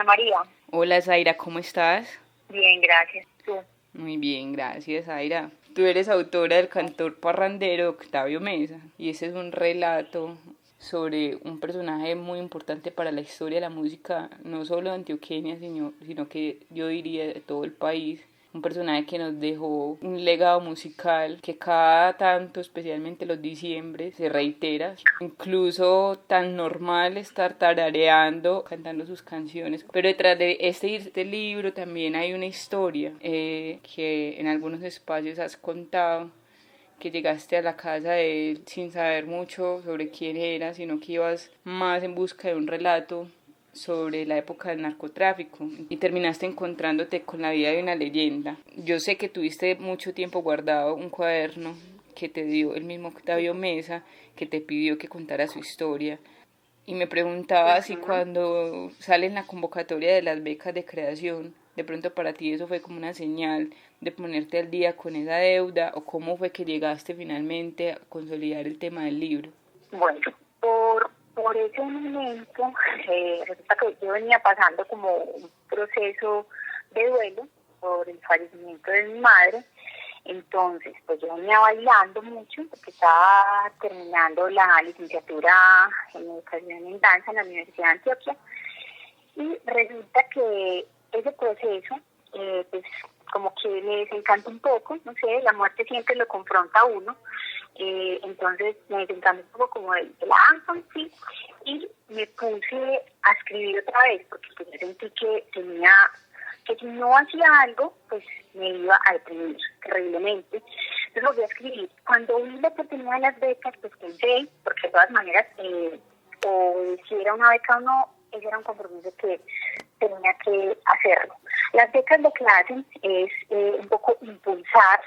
Ana María. Hola Zaira, ¿cómo estás? Bien, gracias. ¿Tú? Muy bien, gracias Zaira. Tú eres autora del cantor parrandero Octavio Mesa y ese es un relato sobre un personaje muy importante para la historia de la música, no solo de Antioquia, sino que yo diría de todo el país. Un personaje que nos dejó un legado musical que cada tanto, especialmente los diciembres, se reitera. Incluso tan normal estar tarareando, cantando sus canciones. Pero detrás de este libro también hay una historia que en algunos espacios has contado, que llegaste a la casa de él sin saber mucho sobre quién era, sino que ibas más en busca de un relato sobre la época del narcotráfico y terminaste encontrándote con la vida de una leyenda. Yo sé que tuviste mucho tiempo guardado un cuaderno que te dio el mismo Octavio Mesa, que te pidió que contara su historia. Y me preguntaba si Ujú. cuando sale en la convocatoria de las becas de creación, de pronto para ti eso fue como una señal de ponerte al día con esa deuda, o cómo fue que llegaste finalmente a consolidar el tema del libro. Bueno, por ese momento, resulta que yo venía pasando como un proceso de duelo por el fallecimiento de mi madre. Entonces, pues yo venía bailando mucho porque estaba terminando la licenciatura en educación en danza en la Universidad de Antioquia. Y resulta que ese proceso, pues como que me desencanta un poco, no sé, la muerte siempre lo confronta a uno. Entonces me desencanta un poco como de la danza, sí, y me puse a escribir otra vez porque pues, yo sentí que si no hacía algo, pues me iba a deprimir terriblemente. Entonces volví a escribir. Cuando vi la oportunidad de las becas, pues pensé, porque de todas maneras, o si era una beca o no, ese era un compromiso que tenía que hacerlo. Las becas de clase es un poco impulsar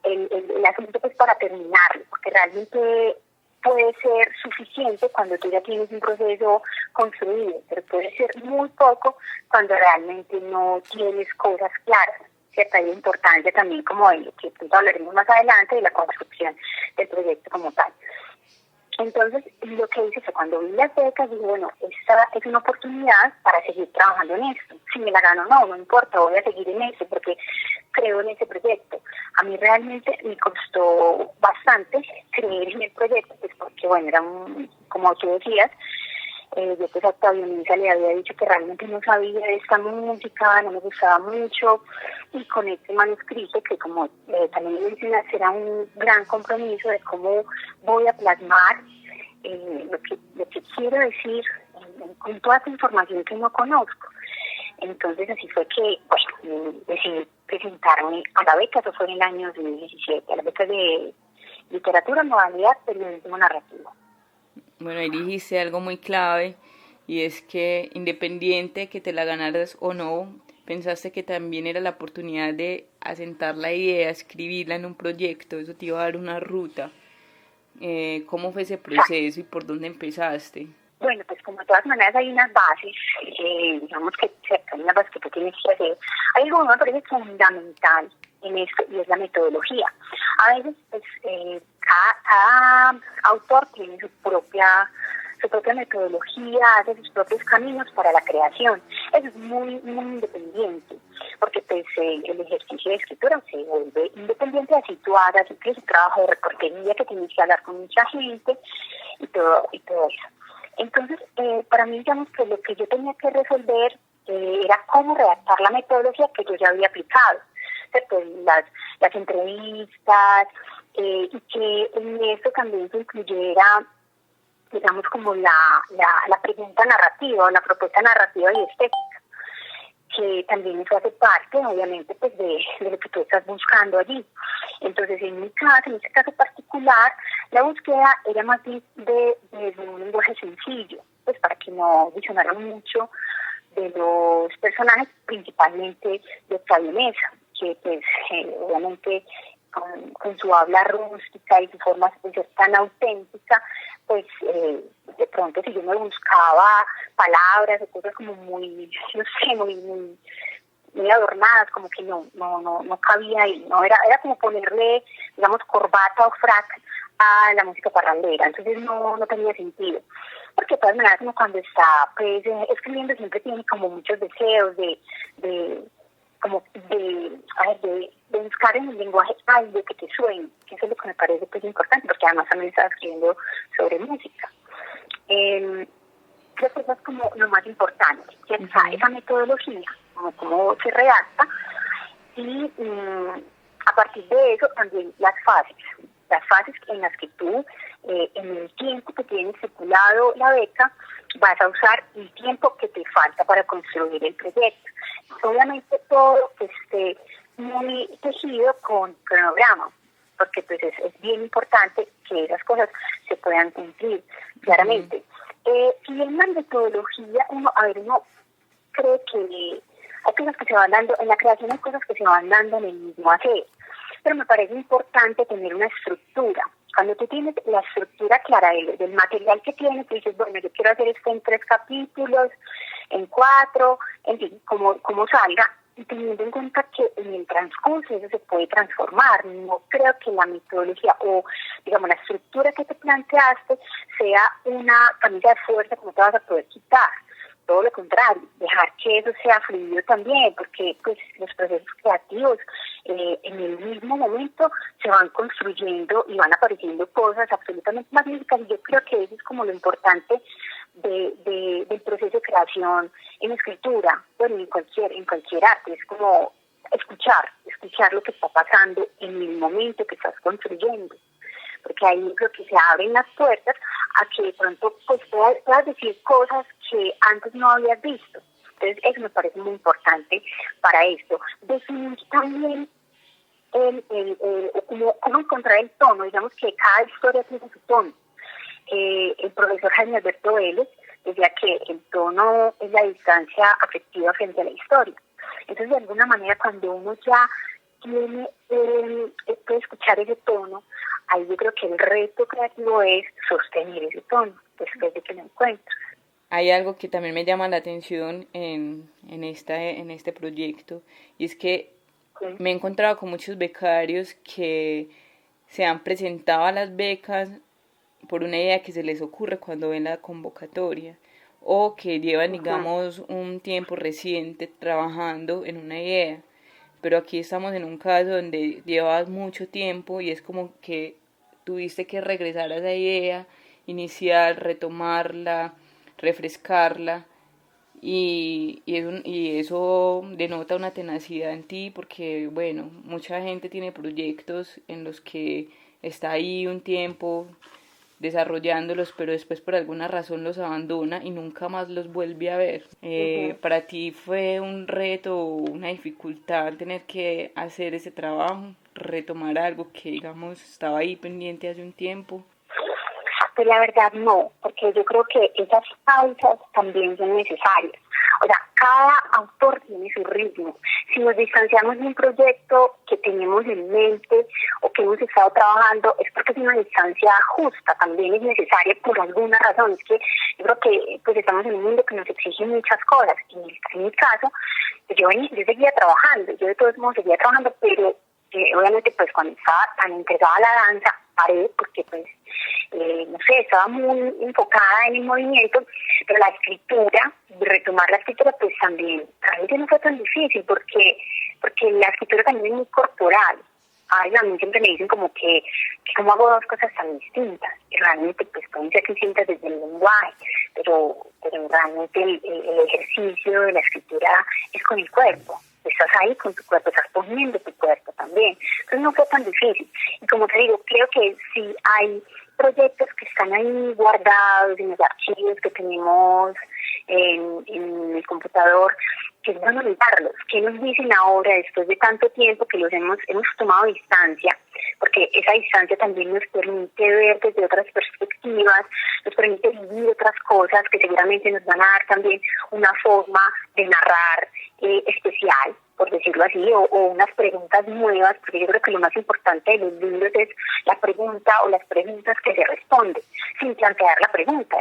el asunto pues para terminarlo, porque realmente puede ser suficiente cuando tú ya tienes un proceso construido, pero puede ser muy poco cuando realmente no tienes cosas claras. ¿Cierto? Hay importancia también como de lo que hablaremos más adelante de la construcción del proyecto como tal. Entonces, lo que hice fue cuando vi las becas, dije, bueno, esta es una oportunidad para seguir trabajando en esto. Si me la gano o no importa, voy a seguir en esto porque creo en ese proyecto. A mí realmente me costó bastante creer en el proyecto, pues porque, bueno, como tú decías, yo pues a Octavio Mesa le había dicho que realmente no sabía de esta música, no me gustaba mucho, y con este manuscrito, que como también mencionaste, era un gran compromiso de cómo voy a plasmar lo que quiero decir con toda esta información que no conozco. Entonces así fue que, bueno, decidí presentarme a la beca, eso fue en el año 2017, a la beca de literatura, modalidad, periodismo narrativo. Bueno, ahí dijiste algo muy clave, y es que independiente que te la ganaras o no, pensaste que también era la oportunidad de asentar la idea, escribirla en un proyecto, eso te iba a dar una ruta. ¿Cómo fue ese proceso y por dónde empezaste? Bueno, pues como de todas maneras hay unas bases, digamos que hay unas bases que tú tienes que hacer. Hay algo que me parece fundamental en esto y es la metodología. A veces, pues, cada autor tiene su propia metodología, hace sus propios caminos para la creación. Eso es muy, muy independiente, porque pues el ejercicio de escritura se vuelve independiente así tú hagas, que su trabajo de reportería, que tienes que hablar con mucha gente y todo eso. Entonces, para mí, digamos que lo que yo tenía que resolver era cómo redactar la metodología que yo ya había aplicado. ¿Cierto? Las entrevistas, y que en esto también se incluyera, digamos, como la pregunta narrativa o la propuesta narrativa y estética, que también eso hace parte, obviamente, pues de lo que tú estás buscando allí. Entonces, en este caso particular, la búsqueda era más bien de un lenguaje sencillo, pues para que no visionara mucho de los personajes, principalmente de Octavio Mesa, que pues obviamente con su habla rústica y su forma de ser tan auténtica, pues de pronto si yo me buscaba palabras o cosas como muy, no sé, muy adornadas, como que no cabía ahí, no era como ponerle, digamos, corbata o frac a la música parrandera, entonces no tenía sentido. porque de todas maneras uno cuando está pues escribiendo siempre tiene como muchos deseos de buscar en el lenguaje algo que te suene, que eso es lo que me parece pues importante, porque además también estaba escribiendo sobre música. Creo que eso es como lo más importante, que esa metodología, como se redacta, y a partir de eso también las fases en las que tú, en el tiempo que tienes estipulado la beca, vas a usar el tiempo que te falta para construir el proyecto. Obviamente todo esté muy tejido con cronograma, porque pues es bien importante que esas cosas se puedan cumplir claramente. Y en la metodología, uno cree que hay cosas que se van dando, en la creación hay cosas que se van dando en el mismo hacer, pero me parece importante tener una estructura. Cuando tú tienes la estructura clara del material que tienes, tú dices, bueno, yo quiero hacer esto en 3 capítulos, en 4, en fin, como salga, y teniendo en cuenta que en el transcurso eso se puede transformar. No creo que la metodología o, digamos, la estructura que te planteaste sea una camisa de fuerza que no te vas a poder quitar. Todo lo contrario, dejar que eso sea fluido también, porque pues los procesos creativos en el mismo momento se van construyendo y van apareciendo cosas absolutamente magníficas, y yo creo que eso es como lo importante del proceso de creación en escritura, bueno, en cualquier arte, es como escuchar lo que está pasando en el momento que estás construyendo, porque ahí creo que se abren las puertas a que de pronto pues puedas decir cosas que antes no habías visto. Entonces eso me parece muy importante para esto. Definir también cómo encontrar el tono, digamos que cada historia tiene su tono. El profesor Jaime Alberto Vélez decía que el tono es la distancia afectiva frente a la historia. Entonces, de alguna manera, cuando uno ya puede escuchar ese tono, ahí yo creo que el reto creativo es sostener ese tono después de que lo encuentras. Hay algo que también me llama la atención en este proyecto, y es que me he encontrado con muchos becarios que se han presentado a las becas por una idea que se les ocurre cuando ven la convocatoria, o que llevan, digamos, un tiempo reciente trabajando en una idea, pero aquí estamos en un caso donde llevas mucho tiempo y es como que tuviste que regresar a esa idea inicial, retomarla, refrescarla, y eso denota una tenacidad en ti, porque bueno, mucha gente tiene proyectos en los que está ahí un tiempo desarrollándolos, pero después por alguna razón los abandona y nunca más los vuelve a ver. ¿Para ti fue un reto o una dificultad tener que hacer ese trabajo, retomar algo que, digamos, estaba ahí pendiente hace un tiempo? Pues la verdad no, porque yo creo que esas pausas también son necesarias. O sea, cada autor tiene su ritmo. Si nos distanciamos de un proyecto que tenemos en mente o que hemos estado trabajando, es porque es una distancia justa, también es necesaria por alguna razón. Es que yo creo que pues estamos en un mundo que nos exige muchas cosas. En mi caso, yo seguía trabajando, yo de todos modos seguía trabajando, pero obviamente pues cuando estaba tan entregada a la danza, paré porque pues no sé, estaba muy enfocada en el movimiento, pero la escritura, retomar la escritura pues también realmente no fue tan difícil porque la escritura también es muy corporal. A mí siempre me dicen como que como hago dos cosas tan distintas, y realmente pues pueden ser distintas desde el lenguaje, pero realmente el ejercicio de la escritura es con el cuerpo. Estás ahí con tu cuerpo, estás poniendo tu cuerpo también. Entonces no fue tan difícil. Y como te digo, creo que si hay proyectos que están ahí guardados en los archivos que tenemos en el computador, que es bueno olvidarlos. ¿Qué nos dicen ahora después de tanto tiempo que los hemos tomado distancia? Porque esa distancia también nos permite ver desde otras perspectivas, nos permite vivir otras cosas que seguramente nos van a dar también una forma de narrar especial, por decirlo así, o unas preguntas nuevas, porque yo creo que lo más importante de los libros es la pregunta o las preguntas que se responden, sin plantear la pregunta.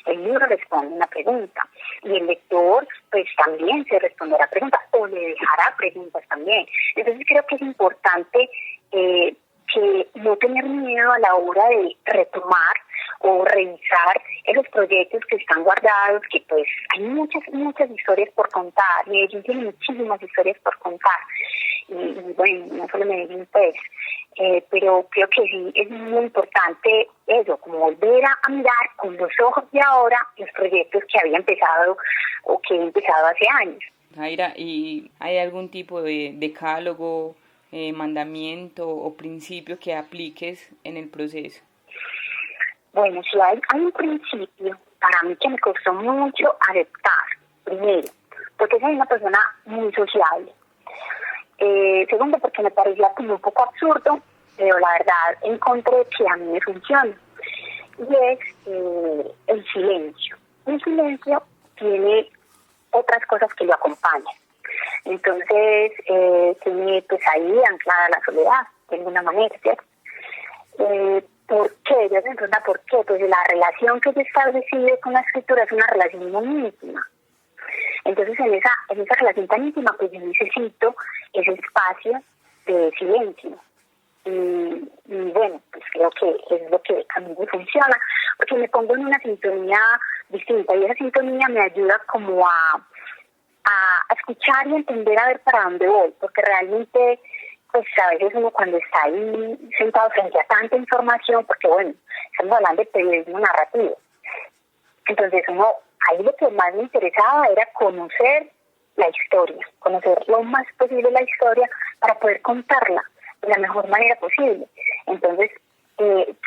El libro responde una pregunta, y el lector pues también se responderá preguntas, o le dejará preguntas también. Entonces creo que es importante que no tener miedo a la hora de retomar o revisar esos proyectos que están guardados, que pues hay muchas historias por contar. Medellín tiene muchísimas historias por contar, y bueno, no solo Medellín pues, pero creo que sí es muy importante eso, como volver a mirar con los ojos de ahora los proyectos que había empezado o que he empezado hace años. Jaira, ¿y hay algún tipo de decálogo, mandamiento o principio que apliques en el proceso? Bueno, sí hay un principio para mí que me costó mucho aceptar. Primero, porque soy una persona muy sociable. Segundo, porque me parecía como un poco absurdo, pero la verdad encontré que a mí me funciona. Y es el silencio. El silencio tiene otras cosas que lo acompañan. Entonces, tiene pues ahí anclada la soledad, de alguna manera, ¿cierto? ¿Por qué? Yo me pregunto, ¿por qué? Pues la relación que yo establecí con la escritura es una relación muy íntima. Entonces, en esa relación tan íntima, pues yo necesito ese espacio de silencio. Y bueno, pues creo que es lo que a mí me funciona, porque me pongo en una sintonía distinta, y esa sintonía me ayuda como a escuchar y entender a ver para dónde voy, porque realmente pues a veces uno cuando está ahí sentado frente a tanta información, porque bueno, estamos hablando de periodismo narrativo, entonces ahí lo que más me interesaba era conocer la historia, conocer lo más posible la historia para poder contarla de la mejor manera posible. Entonces,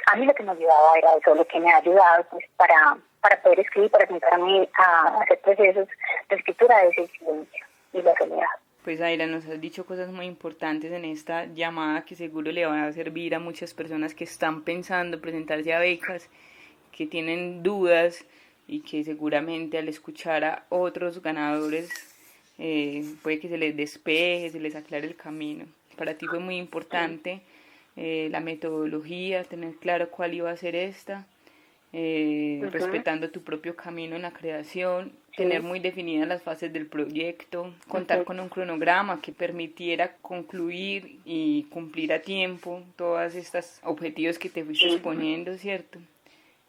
a mí lo que me ayudaba era eso, lo que me ha ayudado pues para poder escribir, para sentarme a hacer procesos de escritura, de ese silencio y la soledad. Pues Aira, nos has dicho cosas muy importantes en esta llamada que seguro le va a servir a muchas personas que están pensando presentarse a becas, que tienen dudas y que seguramente al escuchar a otros ganadores puede que se les despeje, se les aclare el camino. Para ti fue muy importante la metodología, tener claro cuál iba a ser esta, respetando tu propio camino en la creación, tener muy definidas las fases del proyecto, contar con un cronograma que permitiera concluir y cumplir a tiempo todos estos objetivos que te fuiste exponiendo, ¿cierto?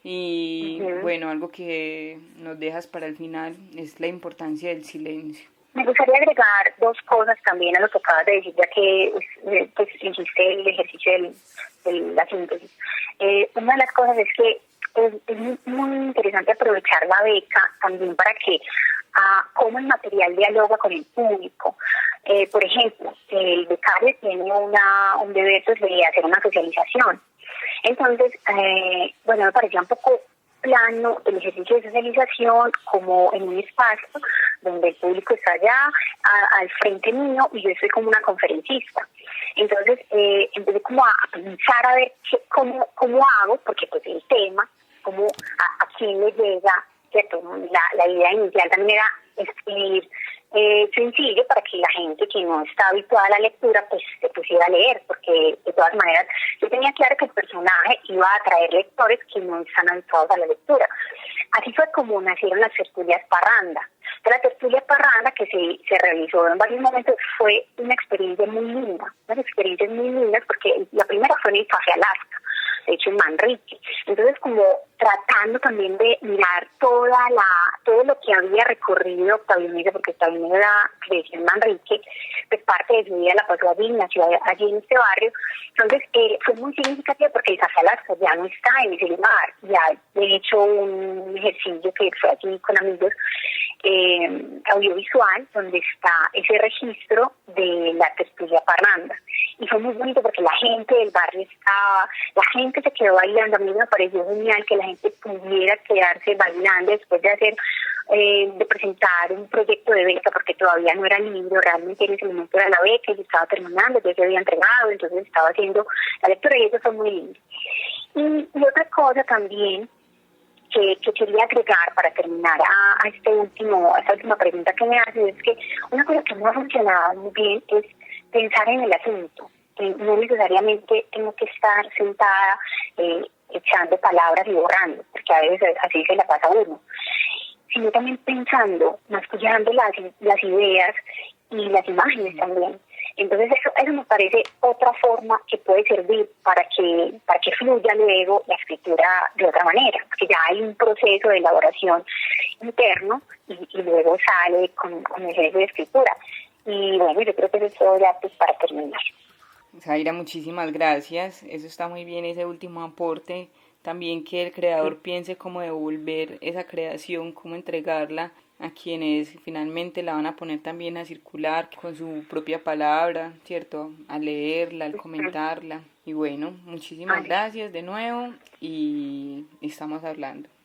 Y bueno, algo que nos dejas para el final es la importancia del silencio. Me gustaría agregar dos cosas también a lo que acabas de decir, ya que pues, hiciste el ejercicio de la síntesis. Una de las cosas es que es muy interesante aprovechar la beca también para que cómo el material dialoga con el público. Por ejemplo, el becario tiene un deber pues, de hacer una socialización. Entonces, bueno, me parecía un poco plano el ejercicio de socialización como en un espacio donde el público está allá al frente mío y yo soy como una conferencista. Entonces empecé como a pensar a ver cómo hago, porque pues el tema, como a quién le llega, ¿cierto? La idea inicial también era escribir sencillo para que la gente que no está habituada a la lectura pues se pusiera a leer, porque de todas maneras yo tenía claro que el personaje iba a atraer lectores que no están habituados a la lectura. Así fue como nacieron las tertulias Parranda. La tertulia Parranda, que se realizó en varios momentos, fue una experiencia muy linda, unas experiencias muy lindas, porque la primera fue en el Café Alaska, de hecho en Manrique. Entonces, como tratando también de mirar todo lo que había recorrido Octavio Mesa, porque Octavio Mesa creció en Manrique, pues parte de su vida la pasó allí, nació allí en este barrio. Entonces, fue muy significativo porque el Café Alaska ya no está en ese lugar. Ya he hecho un ejercicio que fue allí con amigos, audiovisual, donde está ese registro de la tertulia Parranda. Y fue muy bonito porque la gente del barrio estaba, la gente se quedó bailando. A mí me pareció genial que la gente pudiera quedarse bailando después de hacer, de presentar un proyecto de beca, porque todavía no era el libro, realmente en ese momento era la beca y estaba terminando, ya se había entregado, entonces estaba haciendo la lectura y eso fue muy lindo. Y otra cosa también que quería agregar para terminar a esta última pregunta que me haces, es que una cosa que no ha funcionado muy bien es pensar en el asunto. No necesariamente tengo que estar sentada echando palabras y borrando, porque a veces así se la pasa a uno, sino también pensando, mascullando las ideas y las imágenes también. Entonces eso me parece otra forma que puede servir para que fluya luego la escritura de otra manera, porque ya hay un proceso de elaboración interno y luego sale con el ejercicio de escritura. Y bueno, yo creo que eso es todo ya pues, para terminar. Zaira, muchísimas gracias. Eso está muy bien, ese último aporte. También que el creador piense cómo devolver esa creación, cómo entregarla a quienes finalmente la van a poner también a circular con su propia palabra, ¿cierto? A leerla, al comentarla. Y bueno, muchísimas Vale. gracias de nuevo y estamos hablando.